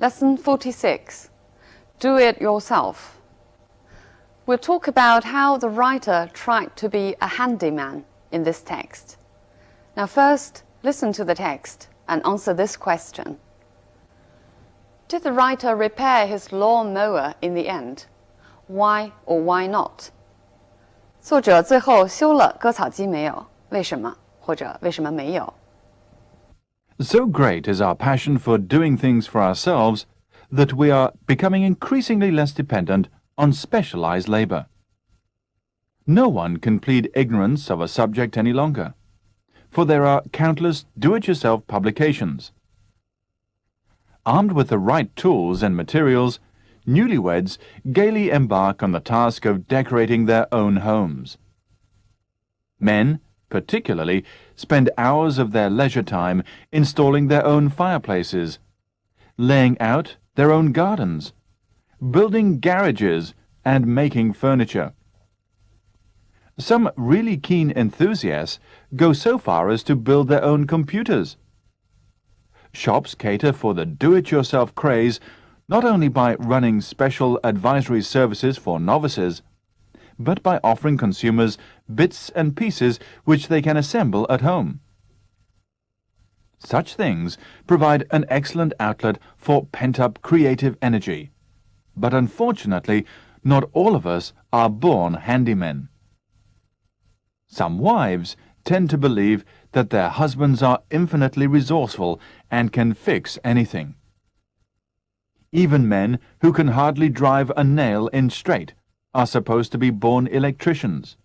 Lesson 46. Do it yourself. We'll talk about how the writer tried to be a handyman in this text. Now first, listen to the text and answer this question. Did the writer repair his lawn mower in the end? Why or why not? 作者最后修了割草机没有？为什么？或者为什么没有？ So great is our passion for doing things for ourselves that we are becoming increasingly less dependent on specialized labor. No one can plead ignorance of a subject any longer, for there are countless do-it-yourself publications. Armed with the right tools and materials, newlyweds gaily embark on the task of decorating their own homes. Men, particularly, spend hours of their leisure time installing their own fireplaces, laying out their own gardens, building garages, and making furniture. Some really keen enthusiasts go so far as to build their own computers. Shops cater for the do-it-yourself craze not only by running special advisory services for novices, but by offering consumers bits and pieces which they can assemble at home. Such things provide an excellent outlet for pent-up creative energy, but unfortunately, not all of us are born handymen. Some wives tend to believe that their husbands are infinitely resourceful and can fix anything. Even men who can hardly drive a nail in straight are supposed to be born electricians,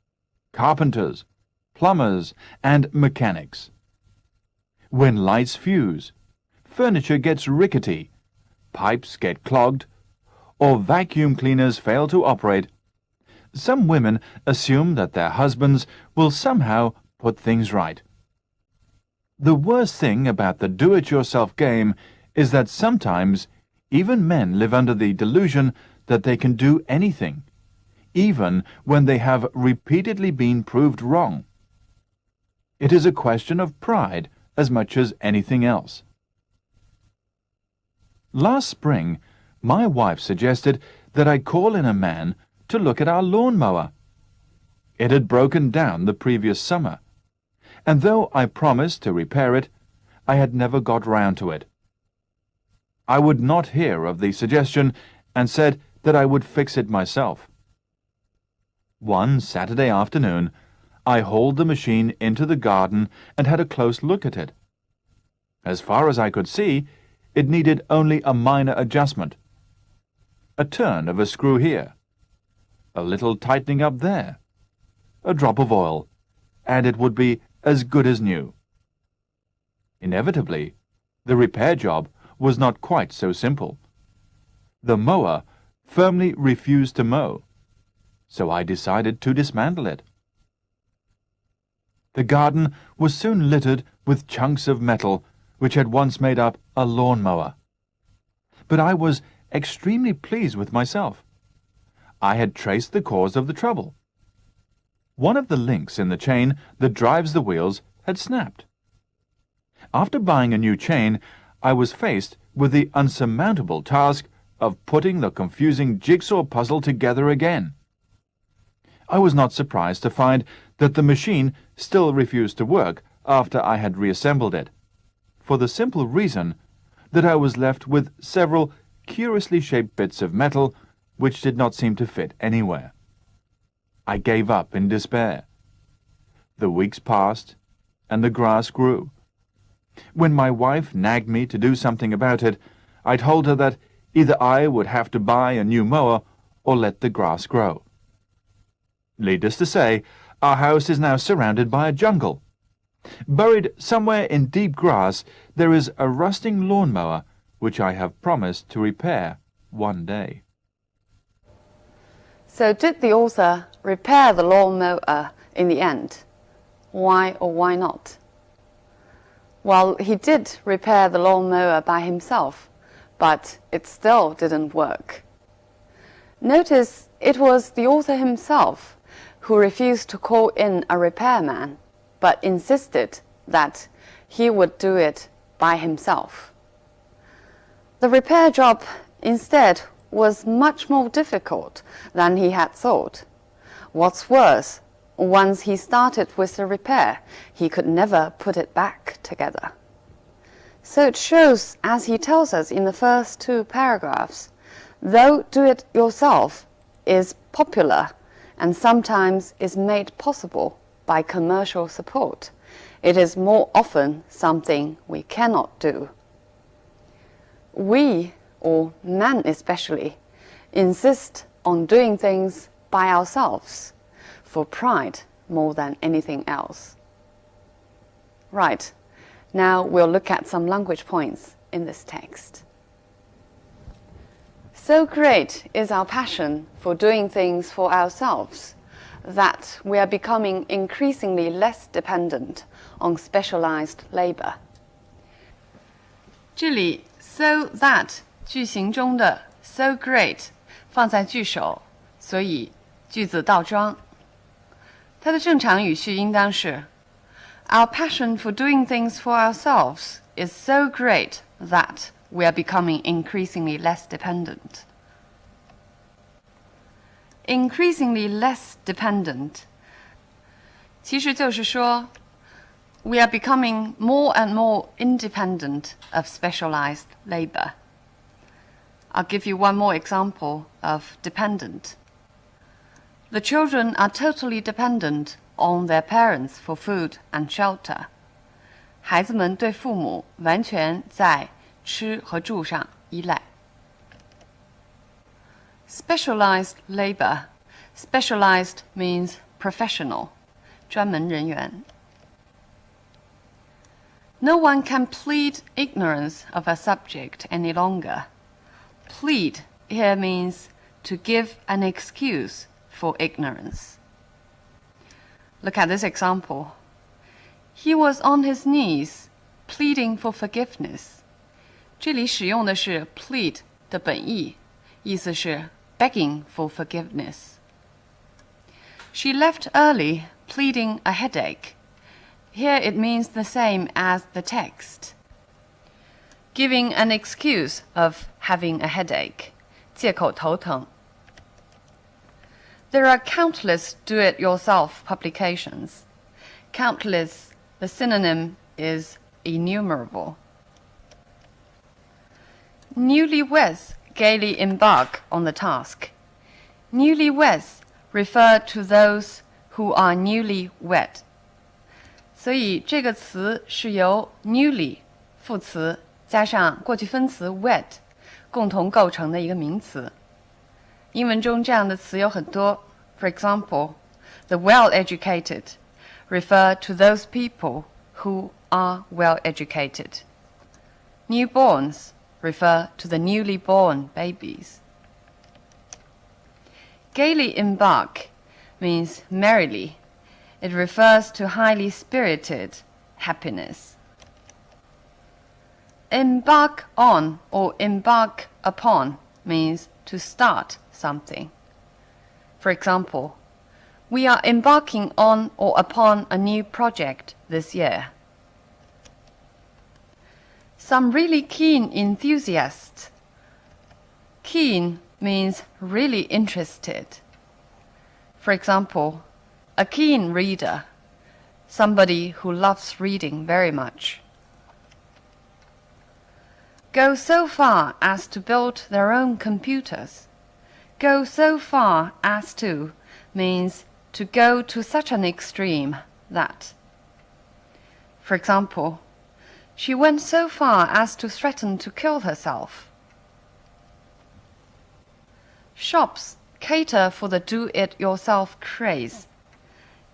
carpenters, plumbers, and mechanics. When lights fuse, furniture gets rickety, pipes get clogged, or vacuum cleaners fail to operate, some women assume that their husbands will somehow put things right. The worst thing about the do-it-yourself game is that sometimes even men live under the delusion that they can do anything, even when they have repeatedly been proved wrong. It is a question of pride as much as anything else. Last spring, my wife suggested that I call in a man to look at our lawnmower. It had broken down the previous summer, and though I promised to repair it, I had never got round to it. I would not hear of the suggestion and said that I would fix it myself. One Saturday afternoon, I hauled the machine into the garden and had a close look at it. As far as I could see, it needed only a minor adjustment. A turn of a screw here, a little tightening up there, a drop of oil, and it would be as good as new. Inevitably, the repair job was not quite so simple. The mower firmly refused to mow, so I decided to dismantle it. The garden was soon littered with chunks of metal which had once made up a lawnmower. But I was extremely pleased with myself. I had traced the cause of the trouble. One of the links in the chain that drives the wheels had snapped. After buying a new chain, I was faced with the unsurmountable task of putting the confusing jigsaw puzzle together again. I was not surprised to find that the machine still refused to work after I had reassembled it, for the simple reason that I was left with several curiously shaped bits of metal which did not seem to fit anywhere. I gave up in despair. The weeks passed, and the grass grew. When my wife nagged me to do something about it, I told her that either I would have to buy a new mower or let the grass grow. Needless to say, our house is now surrounded by a jungle. Buried somewhere in deep grass, there is a rusting lawnmower which I have promised to repair one day. So did the author repair the lawnmower in the end? Why or why not? Well, he did repair the lawnmower by himself, but it still didn't work. Notice it was the author himself who refused to call in a repairman, but insisted that he would do it by himself. The repair job, instead, was much more difficult than he had thought. What's worse, once he started with the repair, he could never put it back together. So it shows, as he tells us in the first 2 paragraphs, though do-it-yourself is popular and sometimes is made possible by commercial support, it is more often something we cannot do. We, or men especially, insist on doing things by ourselves, for pride more than anything else. Right, now we'll look at some language points in this text. So great is our passion for doing things for ourselves that we are becoming increasingly less dependent on specialized labor. 这里 so that 句型中的 so great 放在句首，所以句子倒装。它的正常语序应当是 Our passion for doing things for ourselves is so great that we are becoming increasingly less dependent. Increasingly less dependent 其实就是说 we are becoming more and more independent of specialized labor. I'll give you one more example of dependent. The children are totally dependent on their parents for food and shelter. 孩子们对父母完全在吃和住上依赖。Specialized labor. Specialized means professional, 专门人员。No one can plead ignorance of a subject any longer. Plead here means to give an excuse for ignorance. Look at this example. He was on his knees, pleading for forgiveness. 这里使用的是 plead 的本意，意思是 begging for forgiveness. She left early, pleading a headache. Here it means the same as the text. Giving an excuse of having a headache. 借口头疼。There are countless do-it-yourself publications. Countless, the synonym is innumerable. Newlyweds gaily embark on the task. Newlyweds refer to those who are newly wed. 所以这个词是由 newly 副词加上过去分词 wed 共同构成的一个名词。英文中这样的词有很多。For example, the well-educated refer to those people who are well-educated. Newborns refer to the newly born babies. Gaily embark means merrily. It refers to highly spirited happiness. Embark on or embark upon means to start something. For example, we are embarking on or upon a new project this year. Some really keen enthusiasts. Keen means really interested. For example, a keen reader, somebody who loves reading very much. Go so far as to build their own computers. Go so far as to means to go to such an extreme that. For example, she went so far as to threaten to kill herself. Shops cater for the do-it-yourself craze.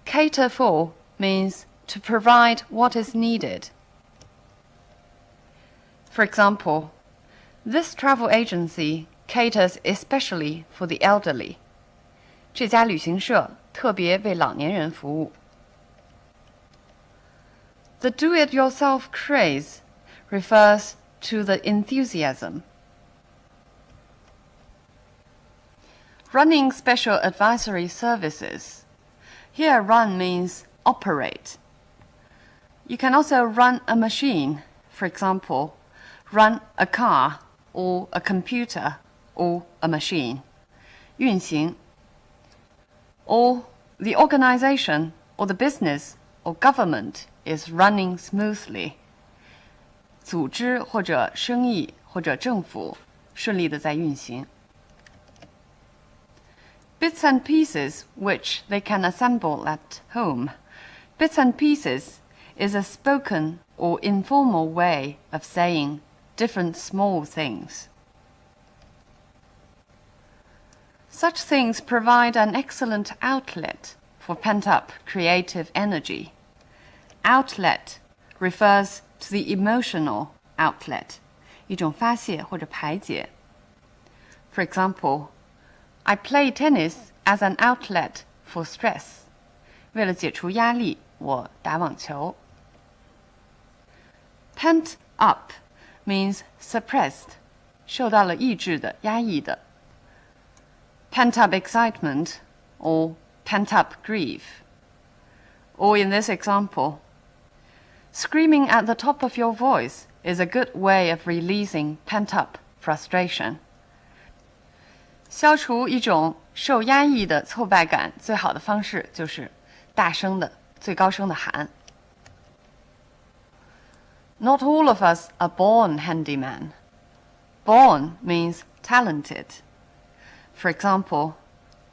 Cater for means to provide what is needed. For example, this travel agency caters especially for the elderly. 这家旅行社特别为老年人服务。The do-it-yourself craze refers to the enthusiasm. Running special advisory services. Here run means operate. You can also run a machine. For example, run a car or a computer or a machine. 运行 or the organization or the business or government is running smoothly. 组织或者生意或者政府顺利地在运行。Bits and pieces which they can assemble at home. Bits and pieces is a spoken or informal way of saying different small things. Such things provide an excellent outlet for pent-up creative energy. Outlet refers to the emotional outlet, 一种发泄或者排解。For example, I play tennis as an outlet for stress. 为了解除压力，我打网球。Pent up means suppressed, 受到了抑制的、压抑的。Pent up excitement or pent up grief. Or in this example, screaming at the top of your voice is a good way of releasing pent up frustration. 消除一种受压抑的挫败感，最好的方式就是大声的、最高声的喊。Not all of us are born handyman. Born means talented. For example,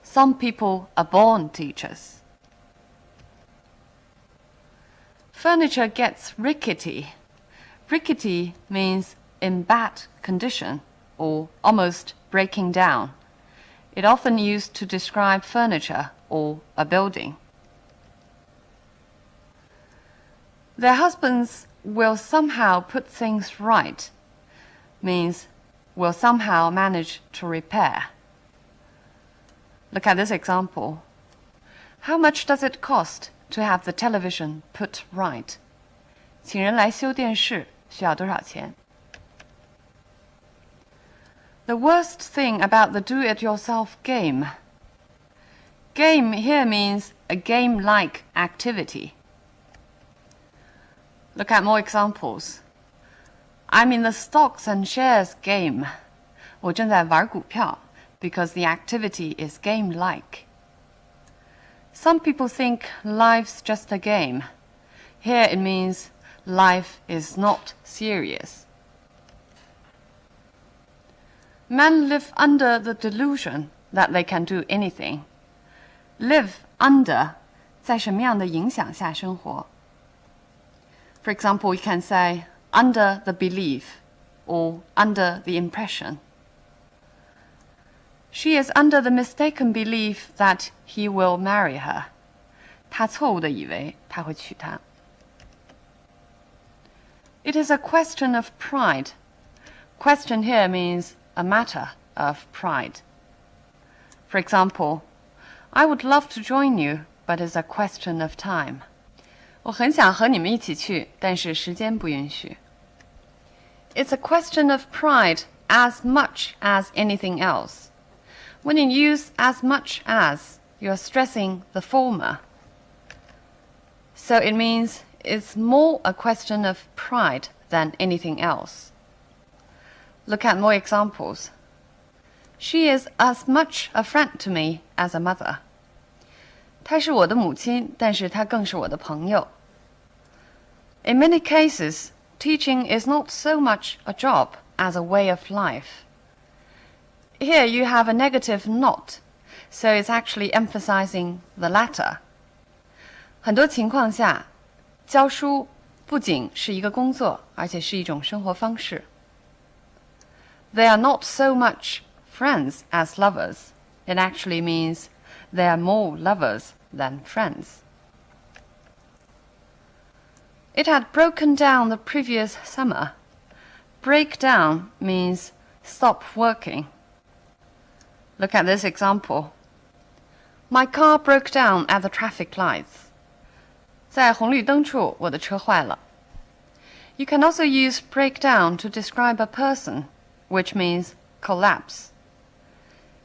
some people are born teachers. Furniture gets rickety. Rickety means in bad condition or almost breaking down. It often used to describe furniture or a building. Their husbands will somehow put things right means will somehow manage to repair. Look at this example. How much does it cost to have the television put right? 请人来修电视需要多少钱？ The worst thing about the do-it-yourself game. Game here means a game-like activity. Look at more examples. I'm in the stocks and shares game. 我正在玩股票 because the activity is game-like. Some people think life's just a game. Here it means life is not serious. Men live under the delusion that they can do anything. Live under 在什么样的影响下生活？ For example, we can say under the belief or under the impression. She is under the mistaken belief that he will marry her. 她错误地以为他会娶她。It is a question of pride. Question here means a matter of pride. For example, I would love to join you, but it's a question of time. 我很想和你们一起去，但是时间不允许。It's a question of pride as much as anything else. When you use as much as, you're stressing the former. So it means it's more a question of pride than anything else. Look at more examples. She is as much a friend to me as a mother. 她是我的母亲，但是她更是我的朋友。In many cases, teaching is not so much a job as a way of life. Here you have a negative not, so it's actually emphasizing the latter. 很多情况下，教书不仅是一个工作，而且是一种生活方式。They are not so much friends as lovers. It actually means they are more lovers than friends. It had broken down the previous summer. Break down means stop working. Look at this example. My car broke down at the traffic lights. 在红绿灯处，我的车坏了。You can also use break down to describe a person, which means collapse.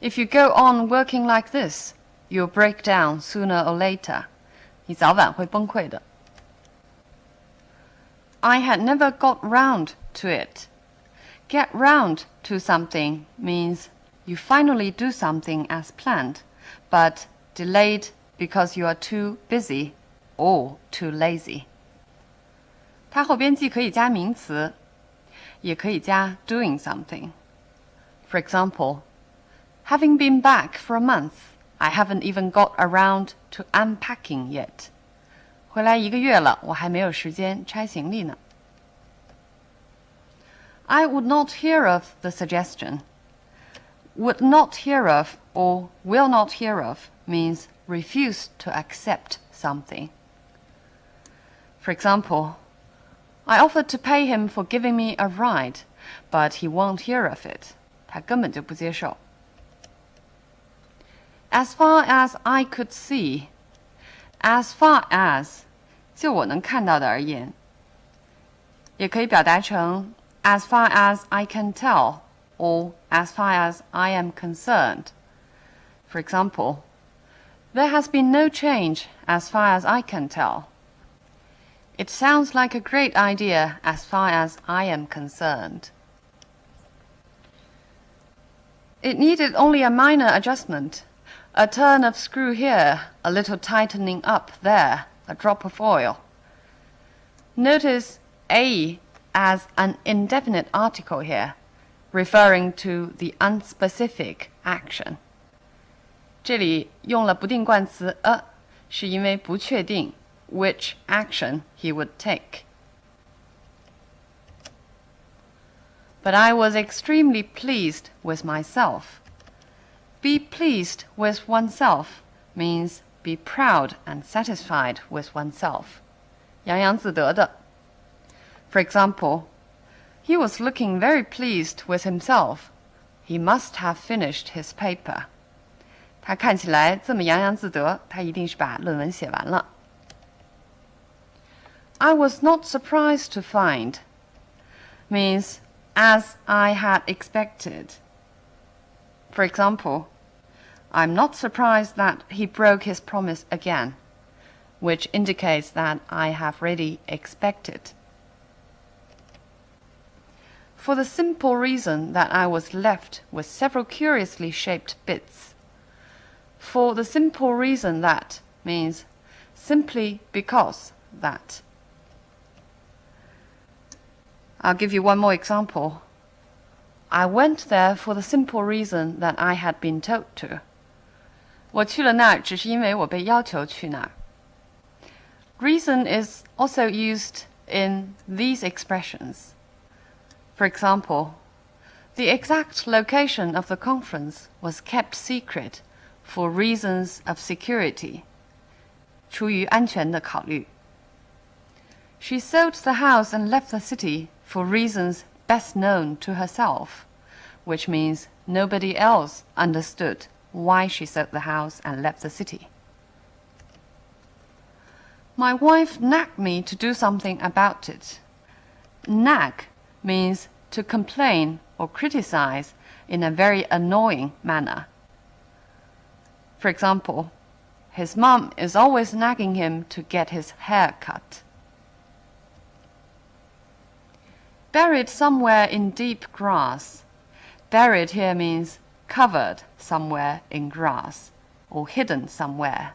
If you go on working like this, you'll break down sooner or later. 你早晚会崩溃的。I had never got round to it. get round to something means you finally do something as planned, but delayed because you are too busy or too lazy. 它后边既可以加名词，也可以加 doing something. For example, having been back for a month, I haven't even got around to unpacking yet. 回来1个月了，我还没有时间拆行李呢。I would not hear of the suggestion. Would not hear of or will not hear of means refuse to accept something. For example, I offered to pay him for giving me a ride, but he won't hear of it. 他根本就不接受。As far as I could see, as far as 就我能看到的而言，也可以表达成 as far as I can tell or as far as I am concerned. For example, there has been no change as far as I can tell. It sounds like a great idea as far as I am concerned. It needed only a minor adjustment, a turn of screw here, a little tightening up there, a drop of oil. Notice a as an indefinite article here, referring to the unspecific action. 这里用了不定冠词 a， 是因为不确定 which action he would take. But I was extremely pleased with myself. Be pleased with oneself means be proud and satisfied with oneself. 洋洋自得的。For example, he was looking very pleased with himself. He must have finished his paper. 他看起来这么洋洋自得，他一定是把论文写完了。I was not surprised to find means as I had expected. For example, I'm not surprised that he broke his promise again, which indicates that I have really expected. For the simple reason that I was left with several curiously shaped bits. For the simple reason that means simply because that. I'll give you one more example. I went there for the simple reason that I had been told to. 我去了那儿，只是因为我被要求去那儿。Reason is also used in these expressions. For example, the exact location of the conference was kept secret for reasons of security. 出于安全的考虑。She sold the house and left the city for reasons best known to herself, which means nobody else understood why she sold the house and left the city. My wife nagged me to do something about it. Nag means to complain or criticize in a very annoying manner. For example, his mom is always nagging him to get his hair cut. Buried somewhere in deep grass. Buried here means covered somewhere in grass or hidden somewhere.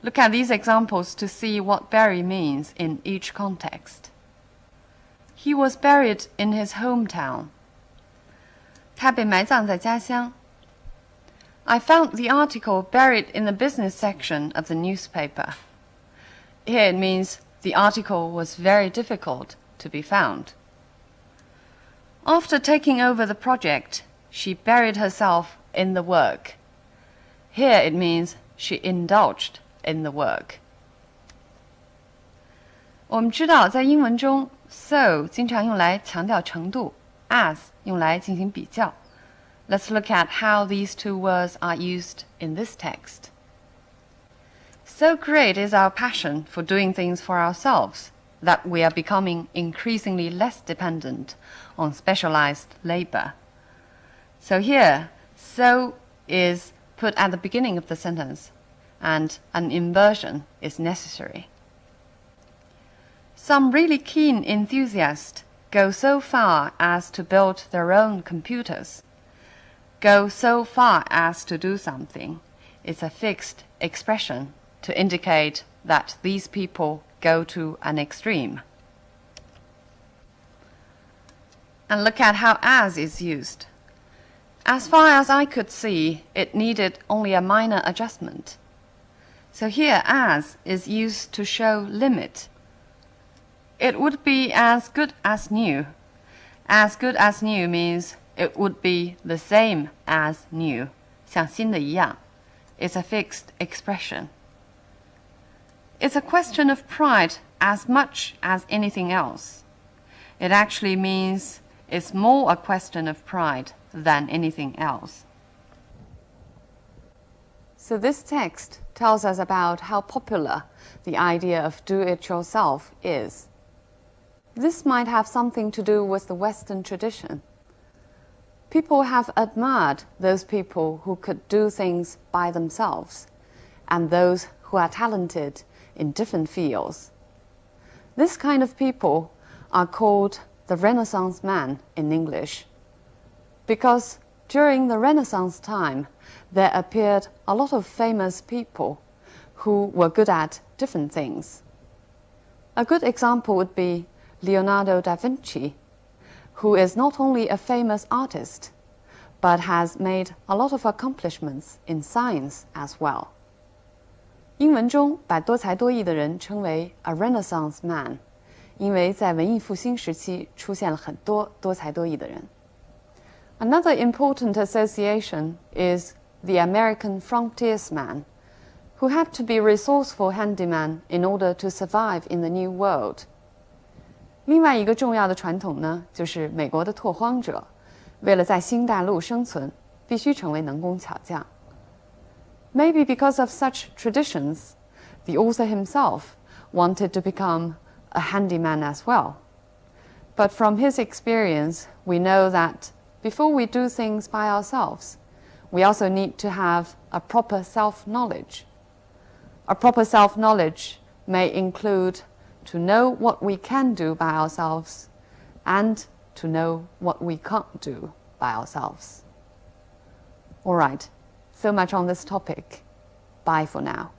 Look at these examples to see what bury means in each context. He was buried in his hometown. 他被埋葬在家乡。I found the article buried in the business section of the newspaper. Here it means the article was very difficult to be found. After taking over the project, she buried herself in the work. Here it means she indulged in the work. 我们知道在英文中 so 经常用来强调程度 as 用来进行比较 Let's look at how these two words are used in this text. So great is our passion for doing things for ourselves that we are becoming increasingly less dependent on specialized labor. So here, so is put at the beginning of the sentence, and an inversion is necessary. Some really keen enthusiast go so far as to build their own computers. Go so far as to do something is a fixed expression to indicate that these people go to an extreme. And look at how as is used. As far as I could see, it needed only a minor adjustment. So here as is used to show limit. It would be as good as new. As good as new means it would be the same as new. 像新的一样. It's a fixed expression. It's a question of pride as much as anything else. It actually means it's more a question of pride than anything else. So this text tells us about how popular the idea of do-it-yourself is. This might have something to do with the Western tradition. People have admired those people who could do things by themselves, and those who are talented in different fields. This kind of people are called the Renaissance man in English, because during the Renaissance time, there appeared a lot of famous people who were good at different things. A good example would be Leonardo da Vinci, who is not only a famous artist, but has made a lot of accomplishments in science as well. 英文中把多才多艺的人称为 a Renaissance man, 因为在文艺复兴时期出现了很多多才多艺的人。Another important association is the American frontiersman, who had to be resourceful handyman in order to survive in the New World. 另外一个重要的传统呢，就是美国的拓荒者，为了在新大陆生存，必须成为能工巧匠。Maybe because of such traditions, the author himself wanted to become a handyman as well. But from his experience, we know that before we do things by ourselves, we also need to have a proper self-knowledge. A proper self-knowledge may include to know what we can do by ourselves and to know what we can't do by ourselves. All right, so much on this topic. Bye for now.